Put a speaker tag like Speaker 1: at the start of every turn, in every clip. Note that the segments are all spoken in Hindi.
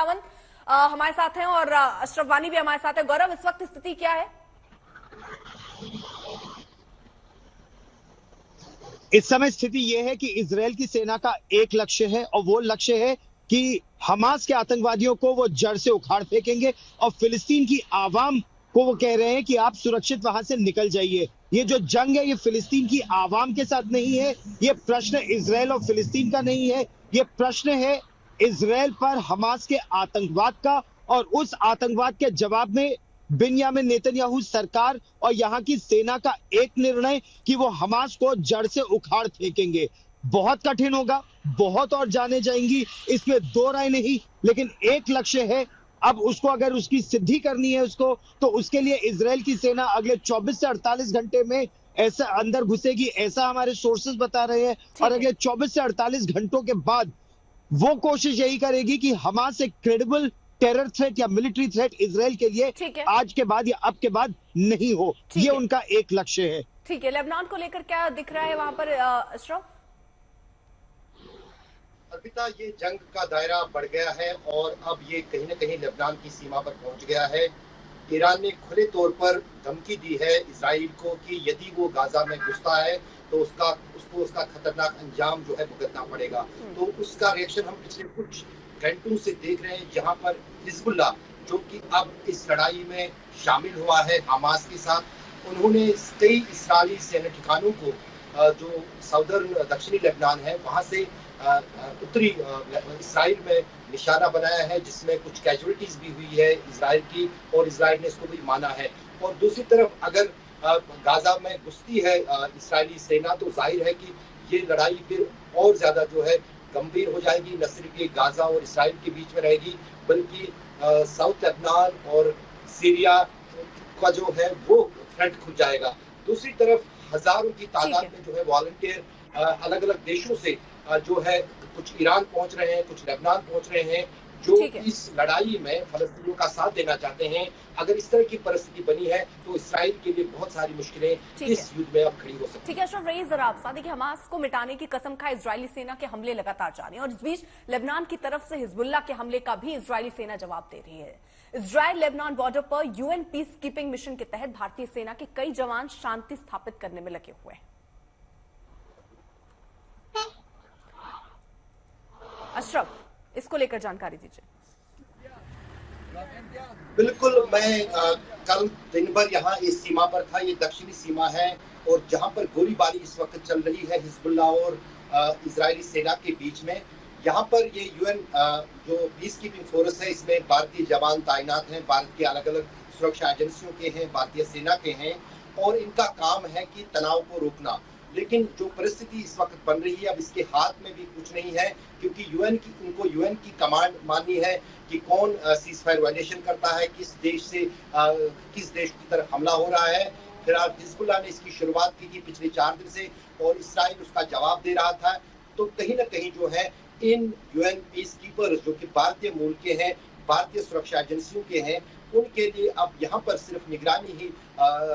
Speaker 1: सावंत हमारे साथ हैं और अशरफ वानी भी हमारे साथ है। गौरव, इस वक्त स्थिति क्या है?
Speaker 2: इस समय स्थिति यह है कि इजराइल की सेना का एक लक्ष्य है और वो लक्ष्य है कि हमास के आतंकवादियों को वो जड़ से उखाड़ फेंकेंगे और फिलिस्तीन की आवाम को वो कह रहे हैं कि आप सुरक्षित वहां से निकल जाइए। ये जो जंग है ये फिलिस्तीन की आवाम के साथ नहीं है, ये प्रश्न इजराइल और फिलिस्तीन का नहीं है, ये प्रश्न है इजराइल पर हमास के आतंकवाद का। और उस आतंकवाद के जवाब में बिन्यामिन नेतन्याहू सरकार और यहाँ की सेना का एक निर्णय कि वो हमास को जड़ से उखाड़ फेंकेंगे। बहुत कठिन होगा, बहुत और जाने जाएंगी, इसमें दो राय नहीं, लेकिन एक लक्ष्य है। अब उसको अगर उसकी सिद्धि करनी है उसको, तो उसके लिए इजराइल की सेना अगले 24 से 48 घंटे में ऐसा अंदर घुसेगी, ऐसा हमारे सोर्सेज बता रहे हैं। और अगले 24 से 48 घंटों के बाद वो कोशिश यही करेगी कि हमास एक क्रेडिबल टेरर थ्रेट या मिलिट्री थ्रेट इजराइल के लिए आज के बाद या अब के बाद नहीं हो। ये उनका एक लक्ष्य है।
Speaker 1: ठीक है, लेबनान को लेकर क्या दिख रहा है वहां पर अशरफ?
Speaker 3: अर्पिता, ये जंग का दायरा बढ़ गया है और अब ये कहीं न कहीं लेबनान की सीमा पर पहुंच गया है। ईरान ने खुले तौर पर धमकी दी है इजराइल को कि यदि वो गाजा में घुसता है तो उसको उसका खतरनाक अंजाम जो है भुगतना पड़ेगा। तो उसका रिएक्शन हम पिछले कुछ घंटों से देख रहे हैं, जहां पर हिजबुल्लाह जो कि अब इस लड़ाई में शामिल हुआ है हमास के साथ, उन्होंने कई इस्राएली सैन्य ठिकानों को जो साउदर्न दक्षिणी लेबनान है वहां से उत्तरी इस्राइल में निशाना बनाया है, जिसमें कुछ कैजुअलिटीज भी हुई है इजराइल की और इजराइल ने इसको भी माना है। और दूसरी तरफ अगर गाजा में घुसती है इस्राएली सेना तो जाहिर है कि ये लड़ाई फिर और ज्यादा जो है गंभीर हो जाएगी। न सिर्फ ये गाजा और इस्राइल के बीच में रहेगी, बल्कि साउथ लेबनान और सीरिया का जो है वो फ्रंट खुल जाएगा। दूसरी तरफ हजारों की तादाद में जो है वॉलंटियर अलग अलग देशों से जो है कुछ ईरान पहुंच रहे हैं, कुछ लेबनान पहुंच रहे हैं, जो इस लड़ाई में फलस्तीनियों का साथ देना चाहते हैं। अगर इस तरह की परिस्थिति बनी है तो इस्राइल के लिए बहुत सारी मुश्किलें इस युद्ध में अब खड़ी हो सकती हैं।
Speaker 1: ठीक है अशरफ, रही जरा आप साथ, देखिए हमास को मिटाने की कसम खाए इजरायली सेना के हमले लगातार जारी हैं और इस बीच लेबनान की तरफ से हिजबुल्लाह के हमले का भी इजरायली सेना जवाब दे रही है। इजराइल लेबनान बॉर्डर पर यूएन पीस कीपिंग मिशन के तहत भारतीय सेना के कई जवान शांति स्थापित करने में लगे हुए हैं। अशरफ, इसको लेकर जानकारी दीजिए।
Speaker 3: बिल्कुल, मैं कल दिन भर यहाँ इस सीमा पर था। ये दक्षिणी सीमा है और जहाँ पर गोलीबारी इस वक्त चल रही है हिजबुल्लाह और इजरायली सेना के बीच में, यहाँ पर ये यूएन जो पीस कीपिंग फोर्स है इसमें भारतीय जवान तैनात हैं, भारत के अलग अलग सुरक्षा एजेंसियों के हैं, भारतीय सेना के हैं और इनका काम है कि तनाव को रोकना। लेकिन जो परिस्थिति इस वक्त बन रही है अब इसके हाथ में भी कुछ नहीं है, क्योंकि उनको यूएन की कमांड माननी है कि कौन सीज फायर वायलेशन करता है, किस देश की तरफ हमला हो रहा है। फिलहाल हिजबुल्लाह ने इसकी शुरुआत की थी पिछले 4 दिन से और इस्राइल उसका जवाब दे रहा था। तो कहीं ना कहीं जो है इन यूएन पीस कीपर्स जो कि भारतीय मूल के हैं, भारतीय सुरक्षा एजेंसियों के हैं, उनके लिए अब यहाँ पर सिर्फ निगरानी ही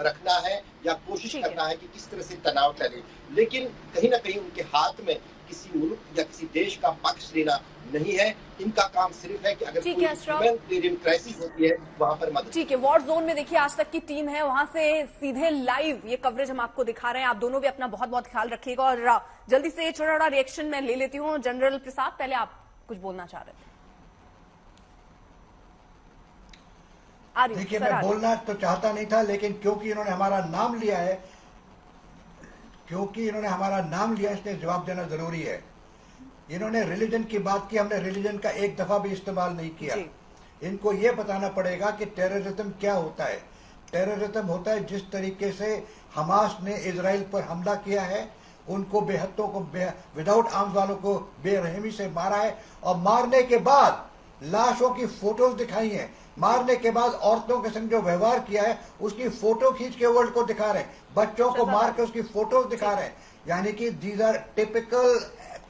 Speaker 3: रखना है या कोशिश करना है कि किस तरह से तनाव टले। लेकिन कहीं ना कहीं उनके हाथ में किसी मुल्क या किसी देश का पक्ष लेना नहीं है। इनका काम सिर्फ है कि अगर कोई ह्यूमैनिटेरियन क्राइसिस होती है वहां पर मदद।
Speaker 1: ठीक है, वॉर जोन में देखिए आज तक की टीम है, वहां से सीधे लाइव ये कवरेज हम आपको दिखा रहे हैं। आप दोनों भी अपना बहुत बहुत ख्याल रखिएगा और जल्दी से छोटा रिएक्शन मैं ले लेती हूँ। जनरल प्रसाद, पहले आप कुछ बोलना चाह रहे थे।
Speaker 4: देखिए, मैं बोलना तो चाहता नहीं था, लेकिन क्योंकि इन्होंने हमारा नाम लिया है, इसलिए जवाब देना जरूरी है। इन्होंने रिलीजन की बात की, हमने रिलीजन का एक दफा भी इस्तेमाल नहीं किया। इनको ये बताना पड़ेगा कि टेररिज्म क्या होता है। टेररिज्म होता है जिस तरीके से हमास ने इजराइल पर हमला किया है, उनको बेहत्तों को विदाउट आर्म्स वालों को बेरहमी से मारा है और मारने के बाद लाशों की फोटोज दिखाई हैं। मारने के बाद औरतों के संग जो व्यवहार किया है उसकी फोटो खींच के वर्ल्ड को दिखा रहे हैं, बच्चों को मार के उसकी फोटोज दिखा रहे हैं। यानी कि these are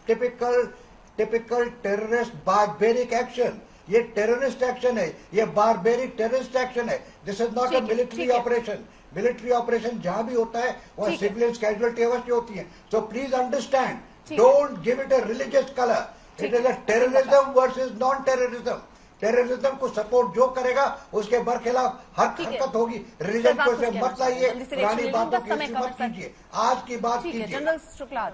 Speaker 4: typical terrorist barbaric action. ये टेररिस्ट एक्शन है, ये बारबेरिक टेररिस्ट एक्शन है। This is not a military operation. Military operation जहां भी होता है वहां सिविलियंस कैजुअलिटी अवश्य होती है। So please understand, don't give it a religious colour. It is a terrorism versus non terrorism. Terrorism को सपोर्ट जो करेगा उसके बरखिलाफ हरकत होगी। रिलीजन को इसे मत लाइए, पुरानी बातों की मत कीजिए, आज की बात कीजिए।
Speaker 1: जनरल शुक्ला,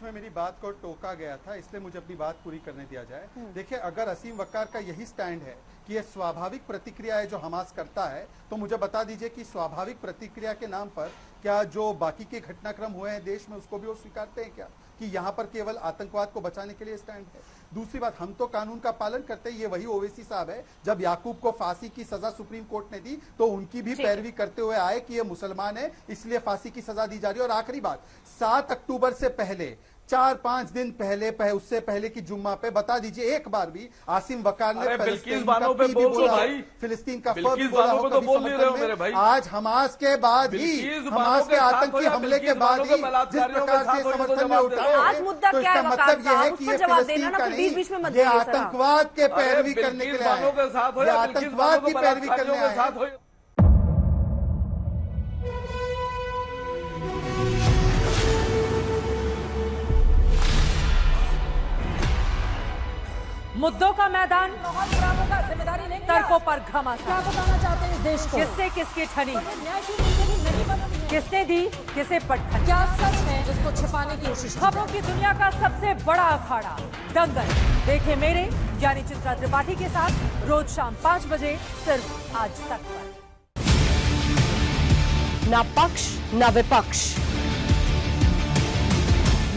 Speaker 5: मेरी बात को टोका गया था, इसलिए मुझे अपनी बात पूरी करने दिया जाए। देखिए, अगर असीम वक्कार का यही स्टैंड है कि ये स्वाभाविक प्रतिक्रिया है जो हमास करता है, तो मुझे बता दीजिए कि स्वाभाविक प्रतिक्रिया के नाम पर क्या जो बाकी के घटनाक्रम हुए हैं देश में उसको भी वो स्वीकारते हैं क्या, कि यहाँ पर केवल आतंकवाद को बचाने के लिए स्टैंड है? दूसरी बात, हम तो कानून का पालन करते हैं। ये वही ओवैसी साहब है, जब याकूब को फांसी की सजा सुप्रीम कोर्ट ने दी तो उनकी भी पैरवी करते हुए आए कि ये मुसलमान है इसलिए फांसी की सजा दी जा रही है। और आखिरी बात, 7 अक्टूबर से पहले 4-5 दिन पहले उससे पहले की जुम्मा पे बता दीजिए एक बार भी आसिम वकार ने फिलिस्तीन का पी भी बोला, फिलिस्तीन का फर्क भी बोला हो कभी समर्थन में। आज हमास के बाद ही, हमास के आतंकी हमले के बाद ही जिस प्रकार से समर्थन में उठा है, तो इसका मतलब यह है कि ये फिलिस्तीन का नहीं, ये आतंकवाद के पैरवी करने के लिए आए, ये आतंकवाद की पैरवी करने आए।
Speaker 6: मुद्दों का मैदान, तर्कों पर घमासान,
Speaker 7: चाहते हैं इस देश को,
Speaker 6: किससे किसकी ठनी, किसने दी किसे पटखनी,
Speaker 7: क्या सच है जिसको छिपाने की कोशिश।
Speaker 6: खबरों की दुनिया का सबसे बड़ा अखाड़ा दंगल देखे मेरे यानी चित्रा त्रिपाठी के साथ रोज शाम 5 बजे सिर्फ आज तक पर।
Speaker 7: ना पक्ष ना विपक्ष,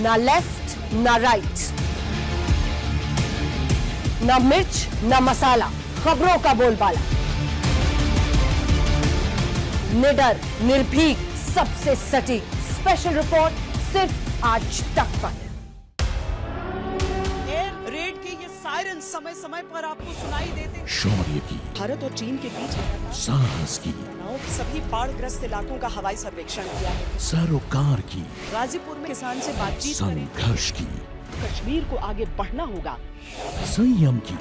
Speaker 7: ना लेफ्ट ना राइट, ना मिर्च ना मसाला, खबरों का बोलबाला, निडर निर्भीक सबसे सटीक स्पेशल रिपोर्ट सिर्फ आज तक पर।
Speaker 8: एयर रेड के ये सायरन समय समय पर आपको सुनाई देते हैं।
Speaker 9: शौर्य की,
Speaker 8: भारत और चीन के बीच
Speaker 9: साहस की,
Speaker 8: सभी बाढ़ग्रस्त इलाकों का हवाई सर्वेक्षण किया है।
Speaker 9: सरोकार की,
Speaker 8: गाजीपुर में किसान से बातचीत करें।
Speaker 9: संघर्ष की,
Speaker 8: कश्मीर को आगे बढ़ना होगा।
Speaker 9: संयम की,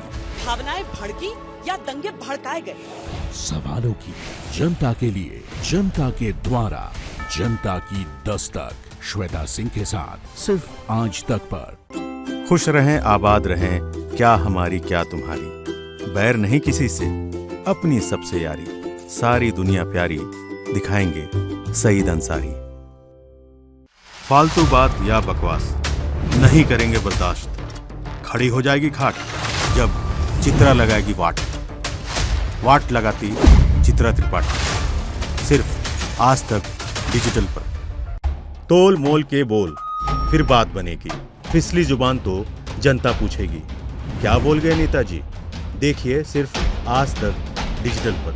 Speaker 8: भावनाएं भड़की या दंगे भड़काए गए,
Speaker 9: सवालों की, जनता के लिए, जनता के द्वारा, जनता की दस्तक। श्वेता सिंह के साथ सिर्फ आज तक पर।
Speaker 10: खुश रहें, आबाद रहें, क्या हमारी क्या तुम्हारी, बैर नहीं किसी से, अपनी सबसे यारी, सारी दुनिया प्यारी, दिखाएंगे सईद अंसारी। फालतू बात या बकवास नहीं करेंगे बर्दाश्त, खड़ी हो जाएगी खाट जब चित्रा लगाएगी वाट लगाती चित्रा त्रिपाठी, सिर्फ आज तक डिजिटल पर। तोल मोल के बोल फिर बात बनेगी, फिसली जुबान तो जनता पूछेगी, क्या बोल गए नेताजी। देखिए सिर्फ आज तक डिजिटल पर।